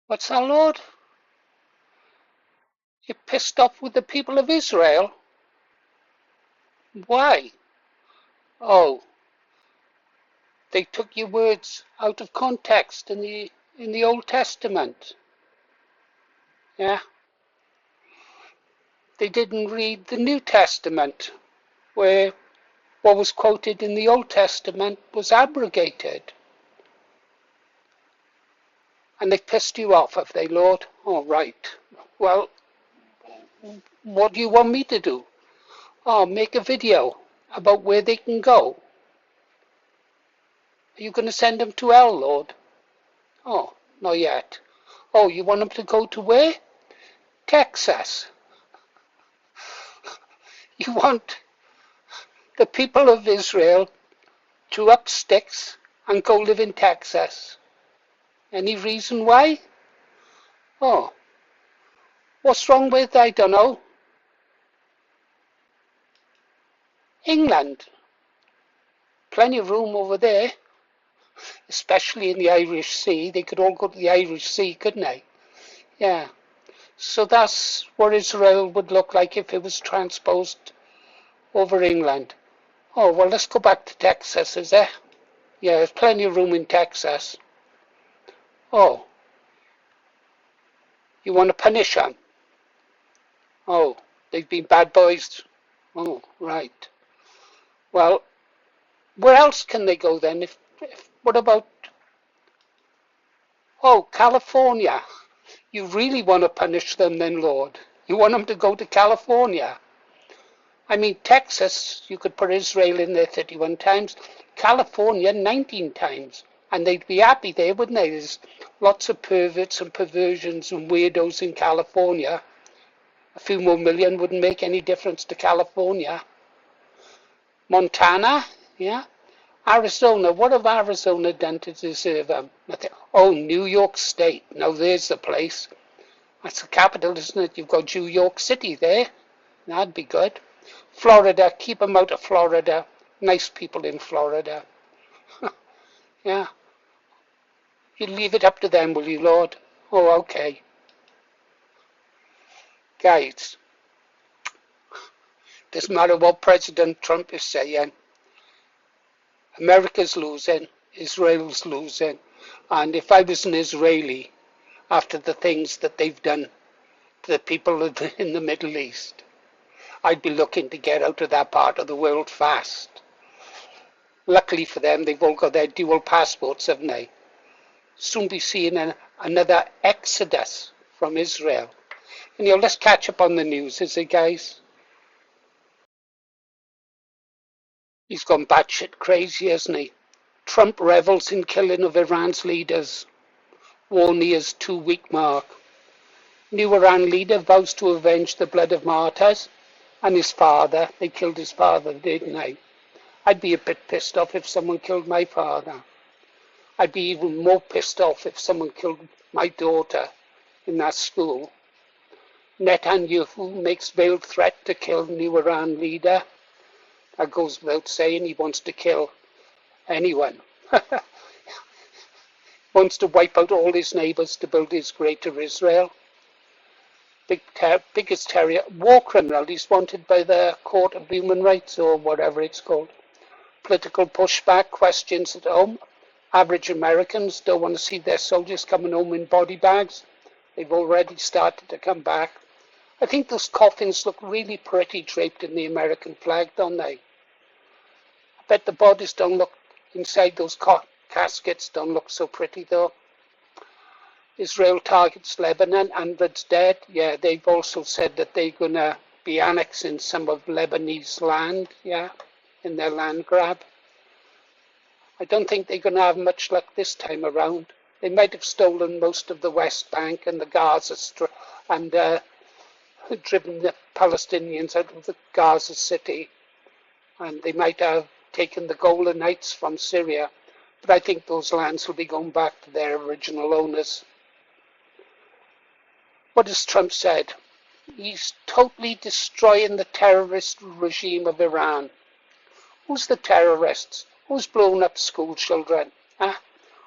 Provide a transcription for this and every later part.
What's that, Lord? You're pissed off with the people of Israel? Why? Oh, they took your words out of context in the Old Testament. Yeah, they didn't read the New Testament, where what was quoted in the Old Testament was abrogated. And they pissed you off, have they, Lord? All right. Well, what do you want me to do? Oh, make a video about where they can go. Are you going to send them to hell, Lord? Oh, not yet. Oh, you want them to go to where? Texas. You want the people of Israel to up sticks and go live in Texas. Any reason why? Oh, what's wrong with, I don't know, England? Plenty of room over there, especially in the Irish Sea. They could all go to the Irish Sea, couldn't they? Yeah. So that's what Israel would look like if it was transposed over England. Oh, well, let's go back to Texas, is there? Yeah, there's plenty of room in Texas. Oh, you want to punish them? Oh, they've been bad boys. Oh, right. Well, where else can they go then? What about, oh, California? You really want to punish them then, Lord? You want them to go to California? I mean, Texas, you could put Israel in there 31 times, California 19 times, and they'd be happy there, wouldn't they? There's lots of perverts and perversions and weirdos in California. A few more million wouldn't make any difference to California. Montana, yeah. Arizona, what have Arizona done to deserve them? Nothing. Oh, New York State. Now there's the place. That's the capital, isn't it? You've got New York City there. That'd be good. Florida, keep them out of Florida. Nice people in Florida. Yeah. You leave it up to them, will you, Lord? Oh, okay. Guys, doesn't matter what President Trump is saying. America's losing. Israel's losing. And if I was an Israeli, after the things that they've done to the people in the Middle East, I'd be looking to get out of that part of the world fast. Luckily for them, they've all got their dual passports, haven't they? Soon be seeing another exodus from Israel. And let's catch up on the news, is it, guys? He's gone batshit crazy, hasn't he? Trump revels in killing of Iran's leaders. War nears 2-week mark. New Iran leader vows to avenge the blood of martyrs. And his father, they killed his father, didn't they? I'd be a bit pissed off if someone killed my father. I'd be even more pissed off if someone killed my daughter in that school. Netanyahu makes veiled threat to kill new Iran leader. That goes without saying. He wants to kill anyone. Wants to wipe out all his neighbours to build his greater Israel. Biggest terror, war criminal. He's wanted by the Court of Human Rights or whatever it's called. Political pushback, questions at home. Average Americans don't want to see their soldiers coming home in body bags. They've already started to come back. I think those coffins look really pretty draped in the American flag, don't they? I bet the bodies don't look inside those caskets don't look so pretty though. Israel targets Lebanon, hundreds dead. Yeah, they've also said that they're going to be annexing some of Lebanese land, yeah, in their land grab. I don't think they're going to have much luck this time around. They might have stolen most of the West Bank and the Gaza Strip and driven the Palestinians out of the Gaza city. And they might have taken the Golan Heights from Syria. But I think those lands will be going back to their original owners. What has Trump said? He's totally destroying the terrorist regime of Iran. Who's the terrorists? Who's blowing up school children? Huh?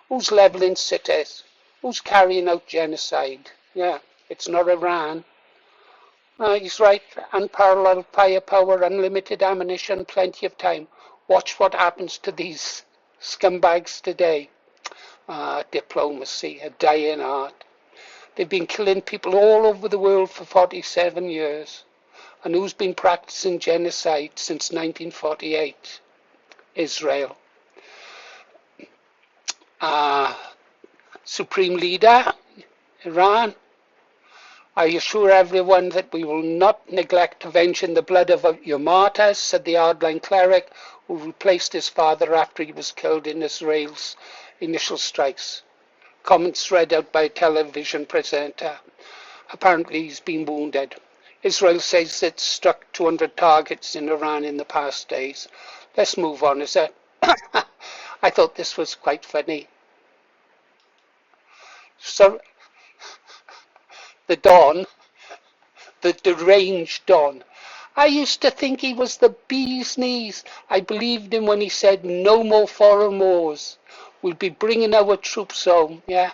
Who's levelling cities? Who's carrying out genocide? Yeah, it's not Iran. He's right. Unparalleled firepower, unlimited ammunition, plenty of time. Watch what happens to these scumbags today. Diplomacy, a dying art. They've been killing people all over the world for 47 years. And who's been practicing genocide since 1948? Israel. Supreme Leader, Iran. I assure everyone that we will not neglect avenging the blood of your martyrs, said the hardline cleric who replaced his father after he was killed in Israel's initial strikes. Comments read out by a television presenter. Apparently he's been wounded. Israel says it struck 200 targets in Iran in the past days. Let's move on, is it? I thought this was quite funny. So, the Don, the deranged Don. I used to think he was the bee's knees. I believed him when he said no more foreign wars. We'll be bringing our troops home, yeah.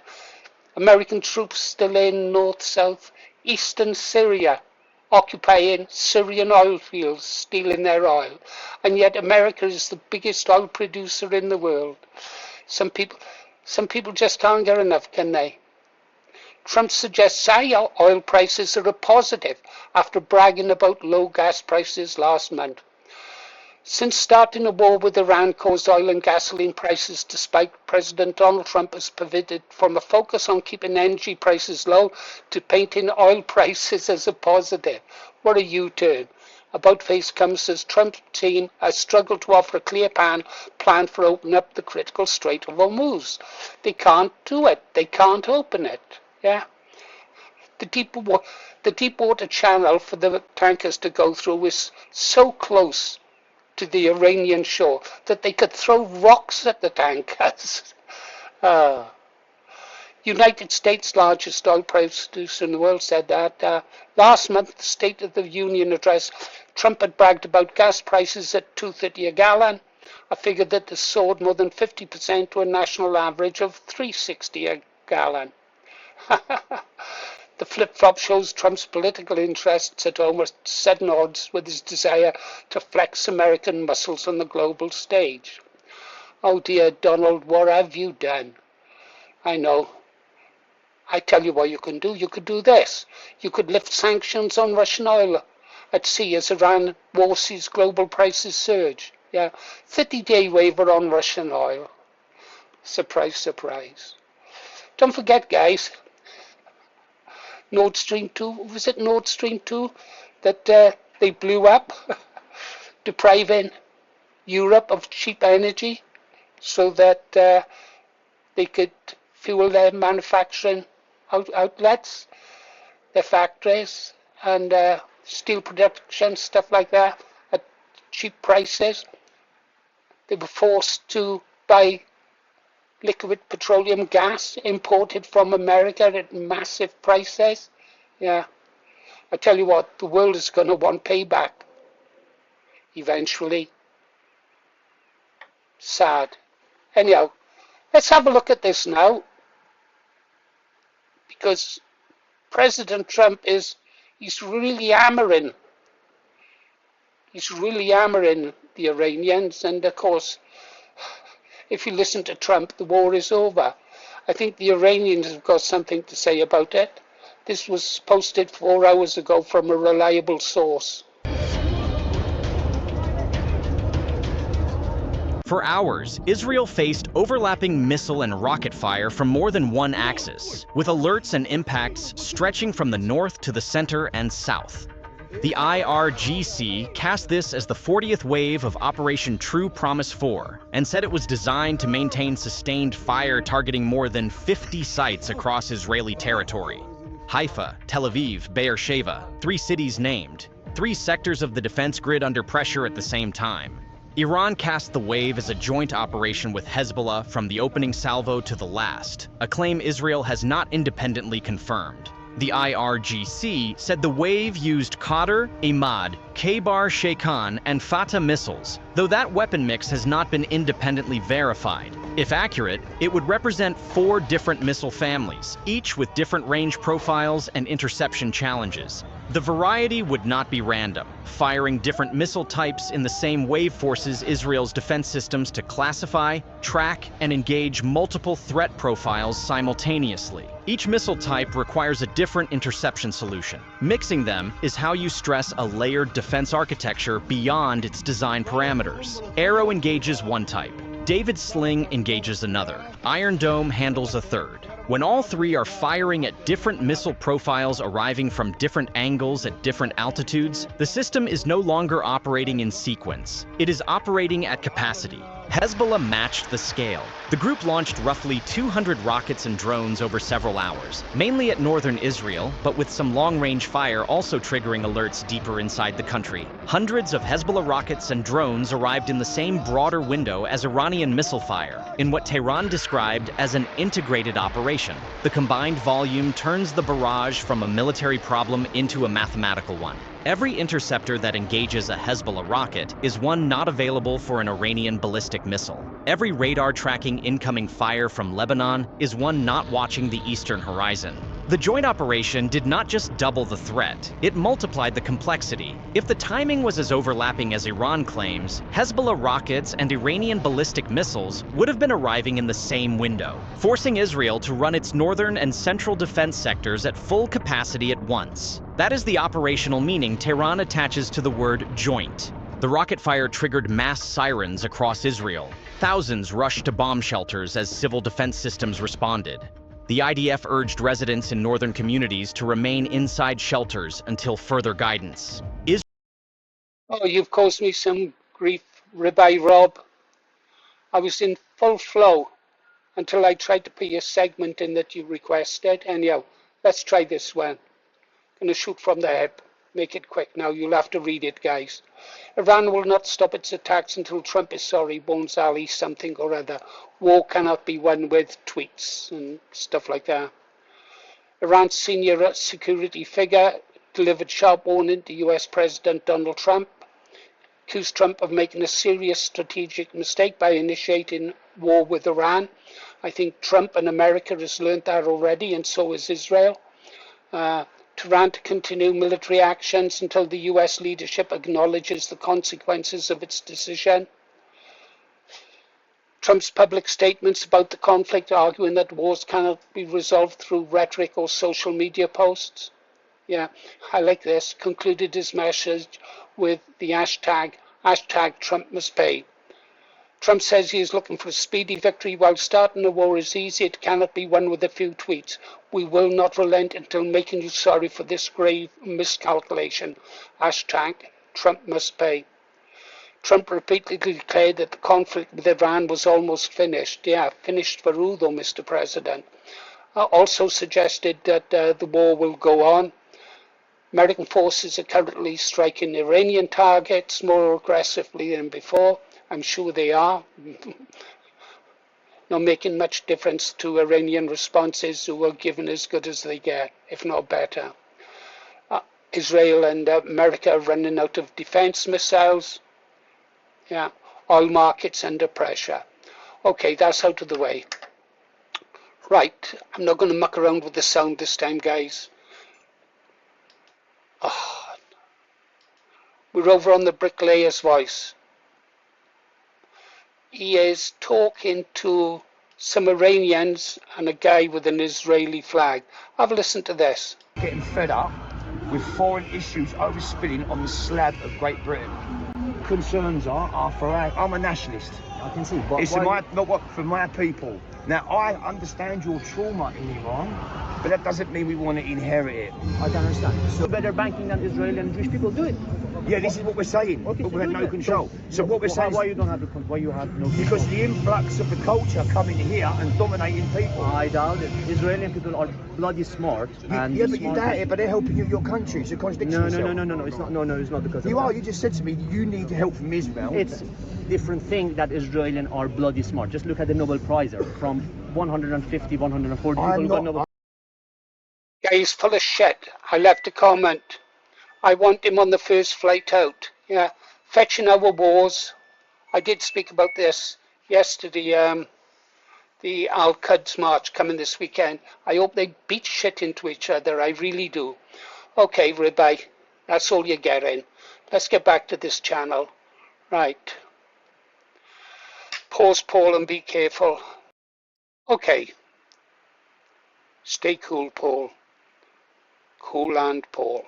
American troops still in north, south, eastern Syria, occupying Syrian oil fields, stealing their oil. And yet America is the biggest oil producer in the world. Some people just can't get enough, can they? Trump suggests high oil prices are a positive after bragging about low gas prices last month. Since starting a war with Iran caused oil and gasoline prices to spike, President Donald Trump has pivoted from a focus on keeping energy prices low to painting oil prices as a positive. What a U-turn. About face comes as Trump's team has struggled to offer a clear plan for opening up the critical Strait of Hormuz. They can't do it. They can't open it. Yeah. The deep water channel for the tankers to go through is so close to the Iranian shore that they could throw rocks at the tankers. United States, largest oil producer in the world, said that last month, the State of the Union address, Trump had bragged about gas prices at $2.30 a gallon, a figure that has soared more than 50% to a national average of $3.60 a gallon. The flip-flop shows Trump's political interests at almost sudden odds with his desire to flex American muscles on the global stage. Oh dear, Donald, what have you done? I know. I tell you what you can do. You could do this. You could lift sanctions on Russian oil at sea as Iran war sees global prices surge. Yeah, 30-day waiver on Russian oil. Surprise, surprise. Don't forget, guys, Nord Stream 2, was it Nord Stream 2 that they blew up, depriving Europe of cheap energy so that they could fuel their manufacturing outlets, their factories, and steel production, stuff like that, at cheap prices. They were forced to buy liquid petroleum gas imported from America at massive prices. Yeah. I tell you what, the world is going to want payback eventually. Sad. Anyhow, let's have a look at this now. Because President Trump he's really hammering the Iranians, and of course, if you listen to Trump, the war is over. I think the Iranians have got something to say about it. This was posted 4 hours ago from a reliable source. For hours, Israel faced overlapping missile and rocket fire from more than one axis, with alerts and impacts stretching from the north to the center and south. The IRGC cast this as the 40th wave of Operation True Promise 4 and said it was designed to maintain sustained fire targeting more than 50 sites across Israeli territory. Haifa, Tel Aviv, Beersheba, 3 cities named, 3 sectors of the defense grid under pressure at the same time. Iran cast the wave as a joint operation with Hezbollah from the opening salvo to the last, a claim Israel has not independently confirmed. The IRGC said the wave used Qadr, Imad, Khaybar Sheikhan, and Fatah missiles, though that weapon mix has not been independently verified. If accurate, it would represent 4 different missile families, each with different range profiles and interception challenges. The variety would not be random, firing different missile types in the same wave forces Israel's defense systems to classify, track, and engage multiple threat profiles simultaneously. Each missile type requires a different interception solution. Mixing them is how you stress a layered defense architecture beyond its design parameters. Arrow engages one type. David's sling engages another. Iron Dome handles a third. When all 3 are firing at different missile profiles arriving from different angles at different altitudes, the system is no longer operating in sequence. It is operating at capacity. Hezbollah matched the scale. The group launched roughly 200 rockets and drones over several hours, mainly at northern Israel, but with some long-range fire also triggering alerts deeper inside the country. Hundreds of Hezbollah rockets and drones arrived in the same broader window as Iranian missile fire, in what Tehran described as an integrated operation. The combined volume turns the barrage from a military problem into a mathematical one. Every interceptor that engages a Hezbollah rocket is one not available for an Iranian ballistic missile. Every radar tracking incoming fire from Lebanon is one not watching the eastern horizon. The joint operation did not just double the threat, it multiplied the complexity. If the timing was as overlapping as Iran claims, Hezbollah rockets and Iranian ballistic missiles would have been arriving in the same window, forcing Israel to run its northern and central defense sectors at full capacity at once. That is the operational meaning Tehran attaches to the word joint. The rocket fire triggered mass sirens across Israel. Thousands rushed to bomb shelters as civil defense systems responded. The IDF urged residents in northern communities to remain inside shelters until further guidance. Oh, you've caused me some grief, Ribeye Rob. I was in full flow until I tried to put your segment in that you requested. Anyhow, let's try this one. Gonna shoot from the hip. Make it quick now. You'll have to read it, guys. Iran will not stop its attacks until Trump is sorry, Bones Ali, something or other. War cannot be won with tweets and stuff like that. Iran's senior security figure delivered sharp warning to US President Donald Trump, accused Trump of making a serious strategic mistake by initiating war with Iran. I think Trump and America has learned that already, and so has Israel. Tehran to continue military actions until the US leadership acknowledges the consequences of its decision. Trump's public statements about the conflict arguing that wars cannot be resolved through rhetoric or social media posts. Yeah, I like this. Concluded his message with the hashtag Trump must pay. Trump says he is looking for a speedy victory. While starting a war is easy, it cannot be won with a few tweets. We will not relent until making you sorry for this grave miscalculation. Hashtag Trump must pay. Trump repeatedly declared that the conflict with Iran was almost finished. Yeah, finished for who though, Mr. President? Also suggested that the war will go on. American forces are currently striking Iranian targets more aggressively than before. I'm sure they are. Not making much difference to Iranian responses, who are given as good as they get, if not better. Israel and America are running out of defense missiles. Yeah, oil markets under pressure. Okay, that's out of the way. Right, I'm not going to muck around with the sound this time, guys. Oh. We're over on the bricklayer's voice. He is talking to some Iranians and a guy with an Israeli flag. Have a listen to this. Getting fed up with foreign issues overspilling on the slab of Great Britain. Concerns are for our... I'm a nationalist. I can see, but it's for my people. Now, I understand your trauma in Iran, but that doesn't mean we want to inherit it. I can understand. So better banking than Israeli and Jewish people do it. Yeah, this is what we're saying, okay, but so we have no control. So what we're saying why you don't have why you have no control? Because the influx of the culture coming here and dominating people. I doubt it. Israeli people are bloody smart. And yeah, but you doubt it, but they're helping you, your country. It's a contradiction. No, it's not. No, it's not because you are. You just said to me you need help from Israel. It's different thing that Israelis are bloody smart. Just look at the Nobel Prize from 150, 140 people got Nobel. Yeah, he's full of shit. I left a comment. I want him on the first flight out. Yeah, fetching our wars. I did speak about this yesterday. the Al-Quds March coming this weekend. I hope they beat shit into each other. I really do. Okay, Ribeye, that's all you're getting. Let's get back to this channel. Right. Pause, Paul, and be careful. Okay. Stay cool, Paul. Cool and Paul.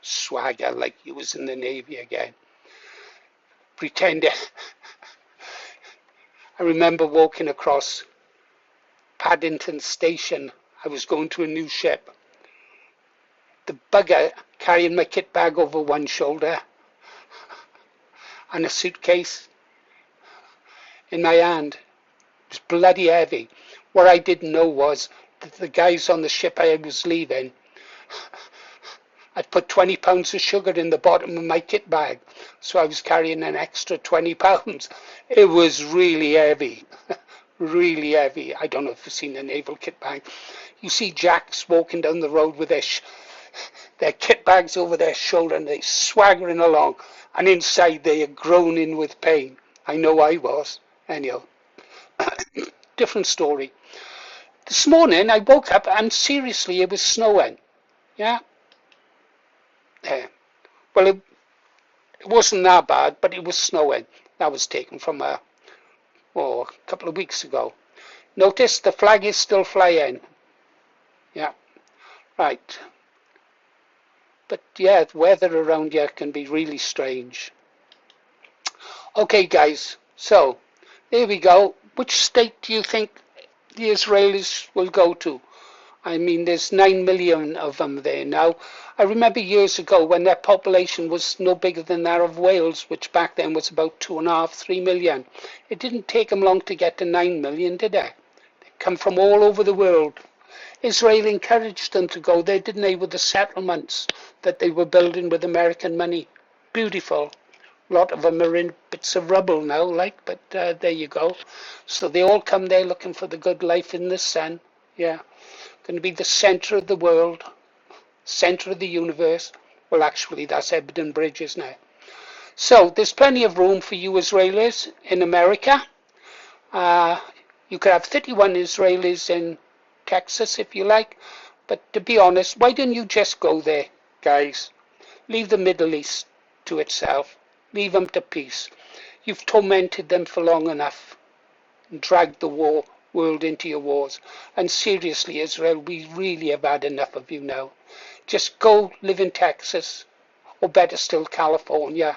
Swagger like you was in the Navy again. Pretend. I remember walking across Paddington Station. I was going to a new ship. The bugger carrying my kit bag over one shoulder and a suitcase in my hand. It was bloody heavy. What I didn't know was that the guys on the ship I was leaving, I'd put 20 pounds of sugar in the bottom of my kit bag, so I was carrying an extra 20 pounds. It was really heavy, really heavy. I don't know if you've seen a naval kit bag. You see Jacks walking down the road with their kit bags over their shoulder and they're swaggering along, and inside they are groaning with pain. I know I was. Anyhow, different story. This morning I woke up and seriously it was snowing. Yeah. Well, it wasn't that bad, but it was snowing. That was taken from a couple of weeks ago. Notice the flag is still flying. Yeah, right. But yeah, the weather around here can be really strange. Okay, guys, so there we go. Which state do you think the Israelis will go to? I mean, there's 9 million of them there now. I remember years ago when their population was no bigger than that of Wales, which back then was about 2.5, 3 million. It didn't take them long to get to 9 million, did it? They come from all over the world. Israel encouraged them to go there, didn't they, with the settlements that they were building with American money. Beautiful. A lot of them are in bits of rubble now, but there you go. So they all come there looking for the good life in the sun. Yeah. Going to be the center of the world, center of the universe. Well, actually, that's Ebden Bridge, isn't it? So there's plenty of room for you Israelis in America. You could have 31 Israelis in Texas if you like. But to be honest, why don't you just go there, guys? Leave the Middle East to itself. Leave them to peace. You've tormented them for long enough and dragged the world into your wars. And seriously, Israel, we really have had enough of you now. Just go live in Texas, or better still, California.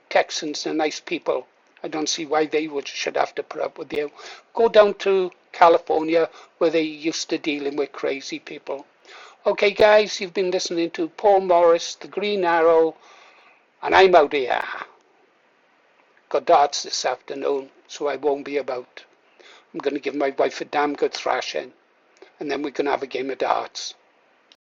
Texans are nice people. I don't see why they should have to put up with you. Go down to California, where they're used to dealing with crazy people. Okay, guys, you've been listening to Paul Morris, the Green Arrow, and I'm out here. Got darts this afternoon, so I won't be about. I'm going to give my wife a damn good thrashing, and then we're going to have a game of darts.